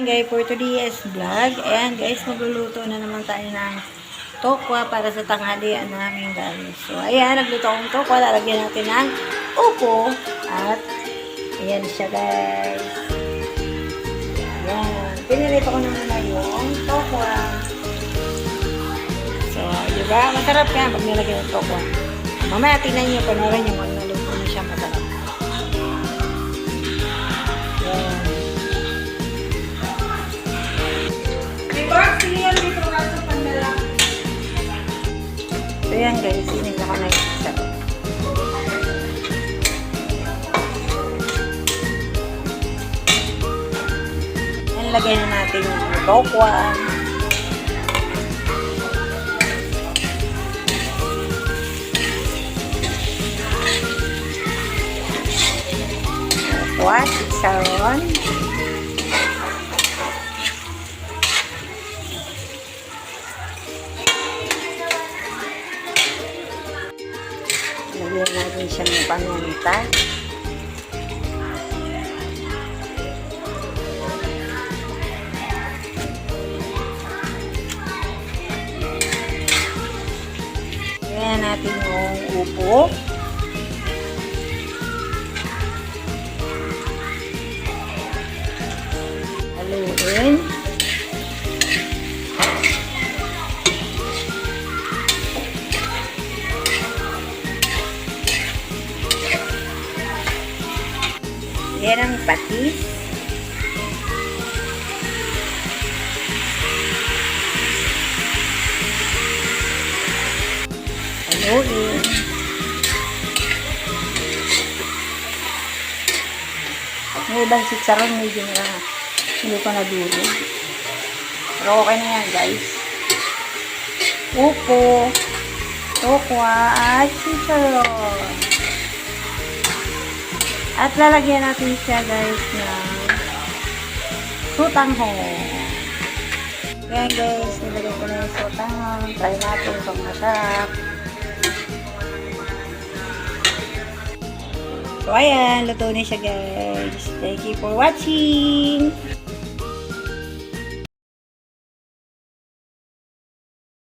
Guys, for today's vlog, ayan guys, magluluto na naman tayo ng tokwa para sa tanghalian namin guys. So ayan, nagluto akong tokwa, lalagyan natin ng upo at ayan siya guys. Ayan, pinirito ko naman na yung tokwa. So, diba? Masarap yan pag nilagyan ng tokwa. Mamaya tingnan nyo, panorin nyo kung naluto na siya masarap. Ayan. So yan guys, sinigla ko na yung isa. Yan, lagay na natin yung tokwa. Tokwa, chicharon. Lagyan natin siya ng paminta. Lagyan natin yung upo. Haluin. Yan ang patis. Haluin. Yung ibang chicharon medyo na hindi ko nadulog. Pero okay na yan guys. Upo, tokwa, at chicharon. At lalagyan natin siya guys ng sutanghon. Ayan guys, nilagay ko na yung sutanghon. Try natin kung masarap. So ayan, luto na siya guys. Thank you for watching.